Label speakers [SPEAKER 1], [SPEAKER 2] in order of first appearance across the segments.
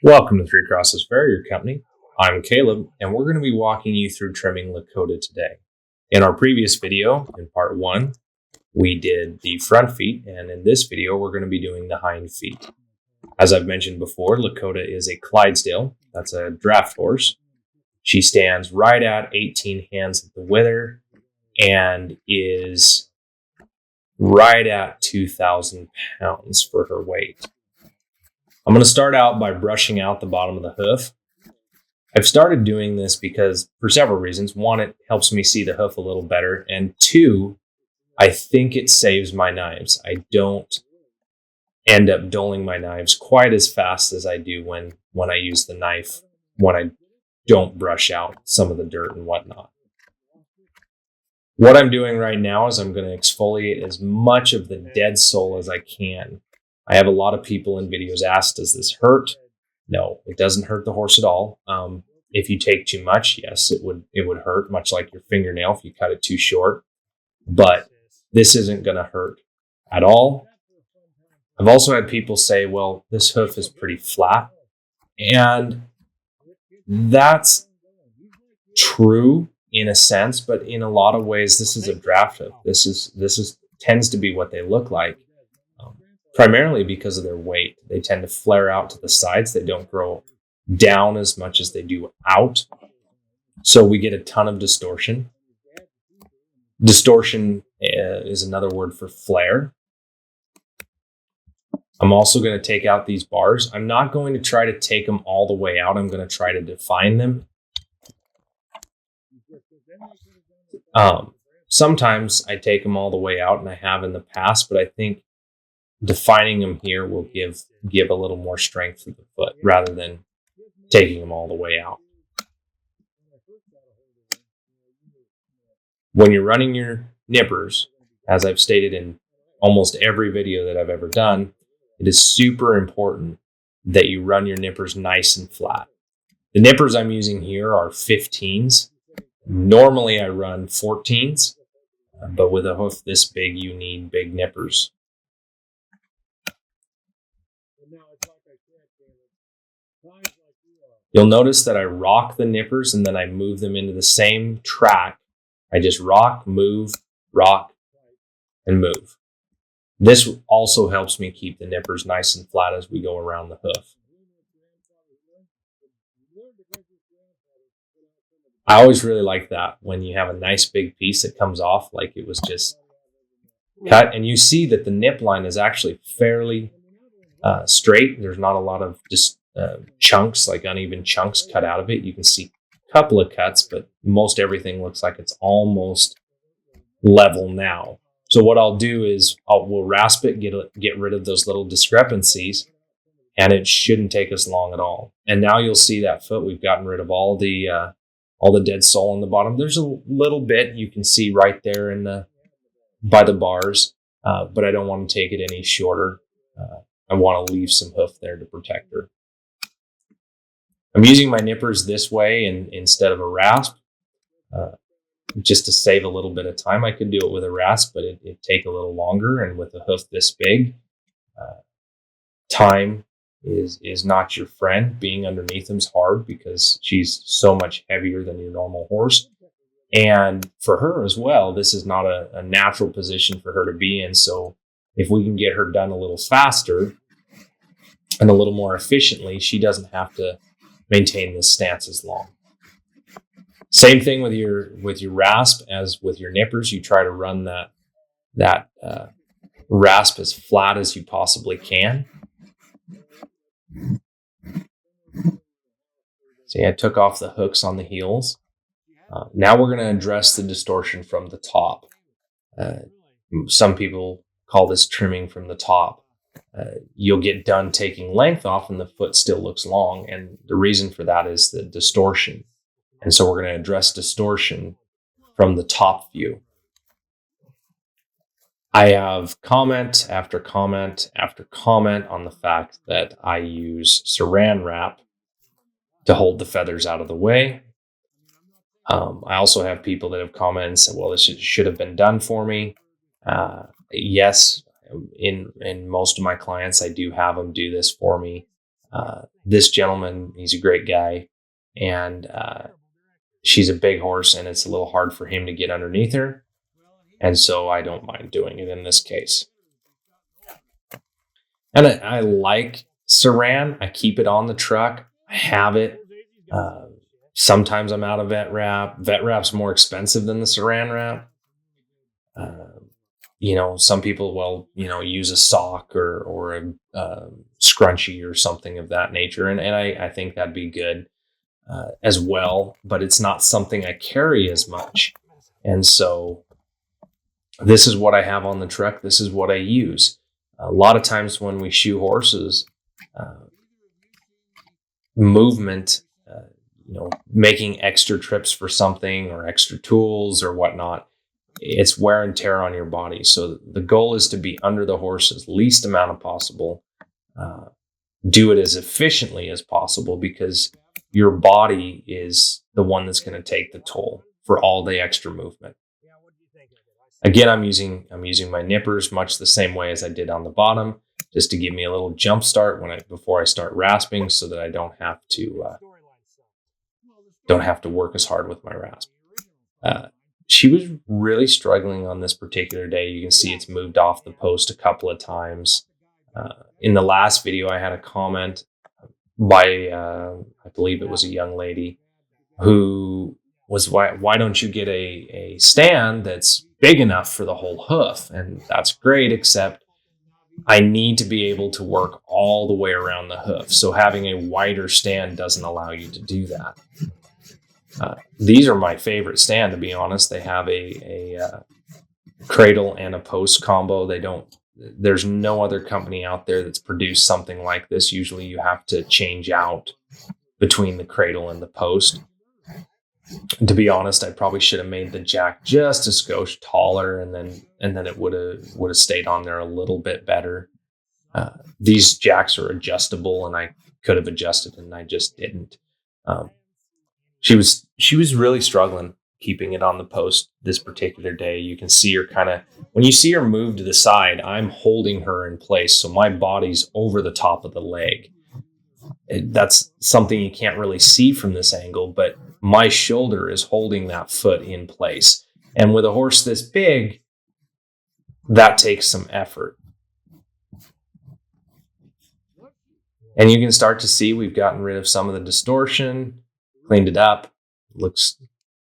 [SPEAKER 1] Welcome to Three Crosses Farrier Company. I'm Caleb, and we're going to be walking you through trimming Lakota today. In our previous video, in part 1, we did the front feet, and in this video, we're going to be doing the hind feet. As I've mentioned before, Lakota is a Clydesdale. That's a draft horse. She stands right at 18 hands at the wither and is right at 2,000 pounds for her weight. I'm going to start out by brushing out the bottom of the hoof. I've started doing this because for several reasons. One, it helps me see the hoof a little better. And two, I think it saves my knives. I don't end up dulling my knives quite as fast as I do when I use the knife, when I don't brush out some of the dirt and whatnot. What I'm doing right now is I'm going to exfoliate as much of the dead sole as I can. I have a lot of people in videos ask, does this hurt? No, it doesn't hurt the horse at all. If you take too much, yes, it would hurt, much like your fingernail if you cut it too short. But this isn't going to hurt at all. I've also had people say, well, this hoof is pretty flat. And that's true in a sense, but in a lot of ways, this is a draft hoof. This tends to be what they look like. Primarily because of their weight. They tend to flare out to the sides. They don't grow down as much as they do out. So we get a ton of distortion. Distortion is another word for flare. I'm also going to take out these bars. I'm not going to try to take them all the way out. I'm going to try to define them. Sometimes I take them all the way out, and I have in the past, but I think defining them here will give a little more strength to the foot rather than taking them all the way out. When you're running your nippers, as I've stated in almost every video that I've ever done, it is super important that you run your nippers nice and flat. The nippers I'm using here are 15s. Normally I run 14s, but with a hoof this big, you need big nippers. You'll notice that I rock the nippers and then I move them into the same track. I just rock, and move. This also helps me keep the nippers nice and flat as we go around the hoof. I always really like that when you have a nice big piece that comes off like it was just cut, and you see that the nip line is actually fairly straight. There's not a lot of just chunks, like uneven chunks cut out of it. You can see a couple of cuts, but most everything looks like it's almost level now. So what I'll do is we'll rasp it, get rid of those little discrepancies, and it shouldn't take us long at all. And now you'll see that foot, we've gotten rid of all the dead sole on the bottom. There's a little bit you can see right there by the bars, but I don't want to take it any shorter. I want to leave some hoof there to protect her. I'm using my nippers this way instead of a rasp, just to save a little bit of time. I could do it with a rasp, but it'd take a little longer. And with a hoof this big, time is not your friend. Being underneath them is hard because she's so much heavier than your normal horse. And for her as well, this is not a natural position for her to be in. So if we can get her done a little faster and a little more efficiently, she doesn't have to maintain this stance as long. Same thing with your rasp as with your nippers. You try to run that rasp as flat as you possibly can. See, I took off the hooks on the heels. Now we're going to address the distortion from the top. Some people call this trimming from the top. You'll get done taking length off and the foot still looks long. And the reason for that is the distortion. And so we're going to address distortion from the top view. I have comment after comment after comment on the fact that I use saran wrap to hold the feathers out of the way. I also have people that have commented and said, well, this should have been done for me. Yes, in most of my clients, I do have them do this for me. This gentleman, he's a great guy, and she's a big horse, and it's a little hard for him to get underneath her. And so I don't mind doing it in this case. And I like Saran. I keep it on the truck. I have it. Sometimes I'm out of vet wrap. Vet wrap's more expensive than the Saran wrap. Some people will, use a sock or a scrunchie or something of that nature. And I think that'd be good as well, but it's not something I carry as much. And so this is what I have on the truck. This is what I use. A lot of times when we shoe horses, movement, making extra trips for something or extra tools or whatnot, it's wear and tear on your body. So the goal is to be under the horse as least amount of possible. Do it as efficiently as possible, because your body is the one that's going to take the toll for all the extra movement. Again, I'm using my nippers much the same way as I did on the bottom, just to give me a little jump start before I start rasping, so that I don't have to work as hard with my rasp. She was really struggling on this particular day. You can see it's moved off the post a couple of times. In the last video, I had a comment by, I believe it was a young lady, who was, why don't you get a stand that's big enough for the whole hoof? And that's great, except I need to be able to work all the way around the hoof. So having a wider stand doesn't allow you to do that. These are my favorite stand, to be honest. They have a cradle and a post combo. There's no other company out there that's produced something like this. Usually you have to change out between the cradle and the post. To be honest, I probably should have made the jack just a skosh taller, and then it would have stayed on there a little bit better. These jacks are adjustable, and I could have adjusted, and I just didn't. She was really struggling keeping it on the post this particular day. You can see her when you see her move to the side, I'm holding her in place, so my body's over the top of the leg. That's something you can't really see from this angle, but my shoulder is holding that foot in place. And with a horse this big, that takes some effort. And you can start to see we've gotten rid of some of the distortion, cleaned it up. Looks,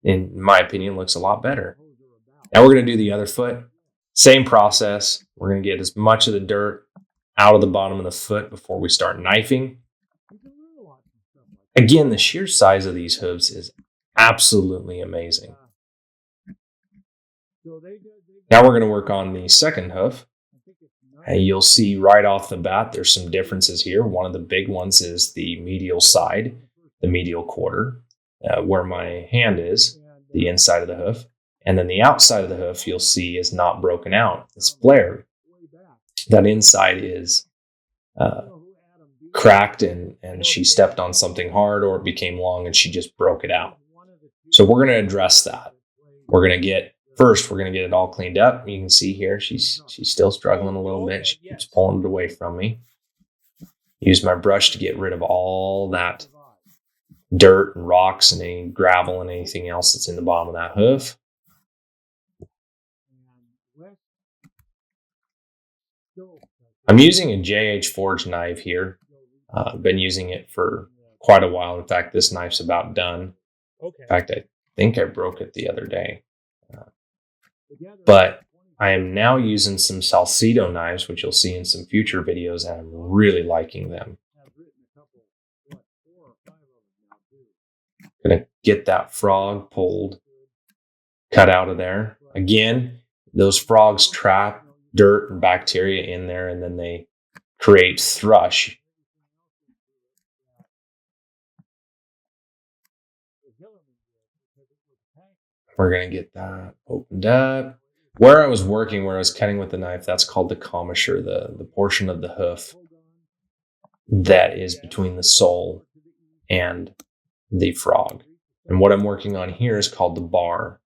[SPEAKER 1] in my opinion, looks a lot better. Now we're going to do the other foot. Same process. We're going to get as much of the dirt out of the bottom of the foot before we start knifing. Again, the sheer size of these hooves is absolutely amazing. Now we're going to work on the second hoof. And you'll see right off the bat, there's some differences here. One of the big ones is the medial side, the medial quarter, where my hand is, the inside of the hoof. And then the outside of the hoof, you'll see, is not broken out. It's flared. That inside is cracked, and she stepped on something hard, or it became long and she just broke it out. So we're going to address that. We're going to get it all cleaned up. You can see here, she's still struggling a little bit. She keeps pulling it away from me. Use my brush to get rid of all that dirt and rocks and any gravel and anything else that's in the bottom of that hoof. I'm using a JH Forge knife here. I've been using it for quite a while. In fact, this knife's about done. In fact, I think I broke it the other day. But I am now using some Salcedo knives, which you'll see in some future videos, and I'm really liking them. Gonna get that frog pulled, cut out of there. Again, those frogs trap dirt and bacteria in there, and then they create thrush. We're going to get that opened up. Where I was cutting with the knife, that's called the commissure, the portion of the hoof that is between the sole and the frog. And what I'm working on here is called the bar.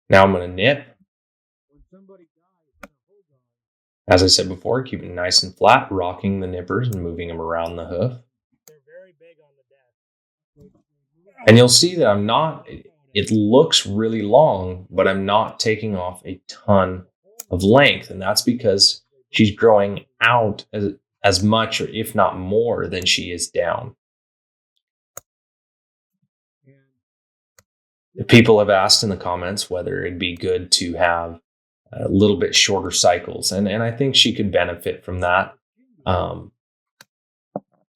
[SPEAKER 1] Now I'm going to nip. As I said before, keeping it nice and flat, rocking the nippers and moving them around the hoof. And you'll see that I'm not, it looks really long, but I'm not taking off a ton of length. And that's because she's growing out as much, or if not more, than she is down. People have asked in the comments whether it'd be good to have a little bit shorter cycles. And I think she could benefit from that.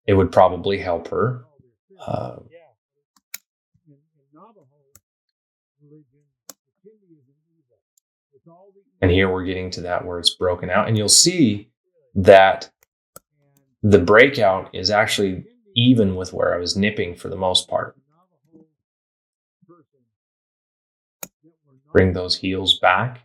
[SPEAKER 1] It would probably help her. And here we're getting to that where it's broken out. And you'll see that the breakout is actually even with where I was nipping for the most part. Bring those heels back.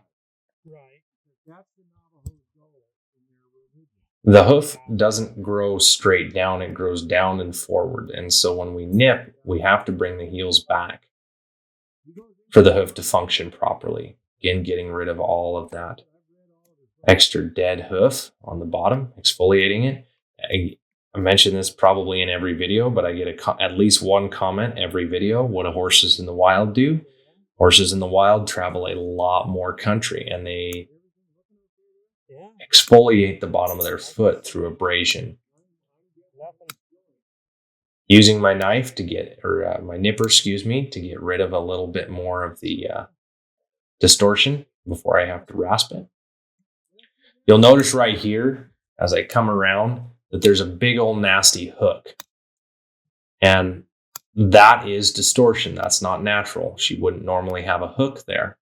[SPEAKER 1] The hoof doesn't grow straight down, it grows down and forward. And so when we nip, we have to bring the heels back for the hoof to function properly. Again, getting rid of all of that extra dead hoof on the bottom, exfoliating it. I mention this probably in every video, but I get at least one comment every video. What do horses in the wild do? Horses in the wild travel a lot more country, and they exfoliate the bottom of their foot through abrasion. Using my knife to get, or my nipper, to get rid of a little bit more of the distortion before I have to rasp it. You'll notice right here, as I come around, that there's a big old nasty hook. And that is distortion. That's not natural. She wouldn't normally have a hook there.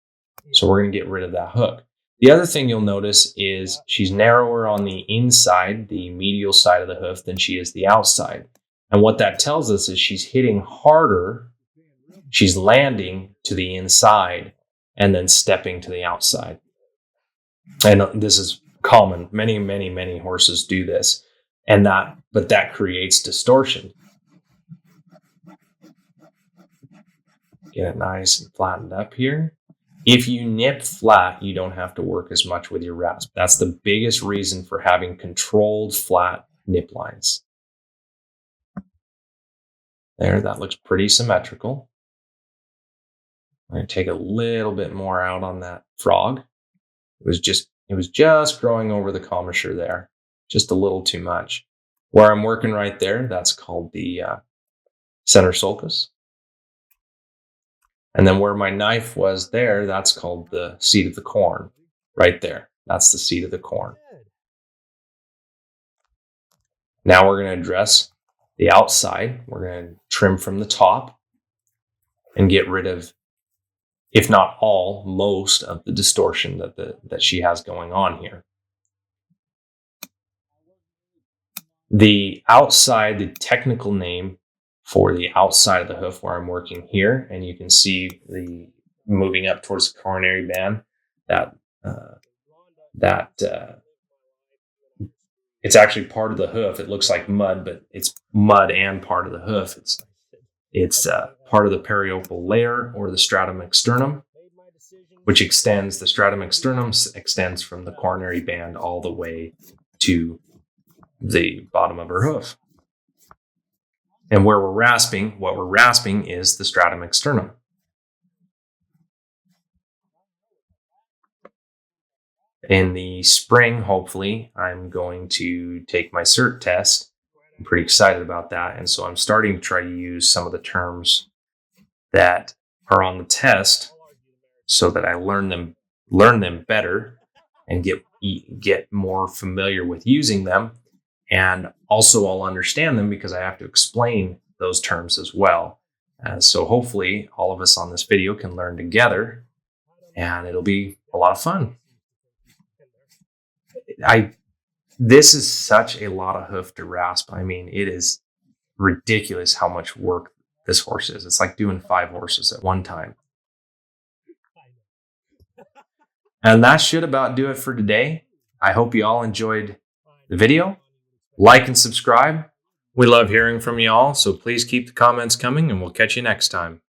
[SPEAKER 1] So we're going to get rid of that hook. The other thing you'll notice is she's narrower on the inside, the medial side of the hoof, than she is the outside. And what that tells us is she's hitting harder. She's landing to the inside and then stepping to the outside. And this is common. Many horses do this. But that creates distortion. Get it nice and flattened up here. If you nip flat, you don't have to work as much with your rasp. That's the biggest reason for having controlled flat nip lines. There, that looks pretty symmetrical. I'm going to take a little bit more out on that frog. It was just growing over the commissure there. Just a little too much. Where I'm working right there, that's called the center sulcus. And then where my knife was there, that's called the seat of the corn. Right there. That's the seat of the corn. Now we're going to address the outside. We're going to trim from the top and get rid of, if not all, most of the distortion that she has going on here. The outside, the technical name for the outside of the hoof where I'm working here, and you can see the moving up towards the coronary band, it's actually part of the hoof. It looks like mud, but it's mud and part of the hoof. It's part of the periople layer, or the stratum externum, which extends, the stratum externum extends from the coronary band all the way to the bottom of her hoof. And what we're rasping is the stratum externum. In the spring, hopefully, I'm going to take my cert test. I'm pretty excited about that. And so I'm starting to try to use some of the terms that are on the test so that I learn them better and get more familiar with using them. And also I'll understand them because I have to explain those terms as well. So hopefully all of us on this video can learn together, and it'll be a lot of fun. This is such a lot of hoof to rasp. I mean, it is ridiculous how much work this horse is. It's like doing 5 horses at one time. And that should about do it for today. I hope you all enjoyed the video. Like and subscribe. We love hearing from you all, so please keep the comments coming, and we'll catch you next time.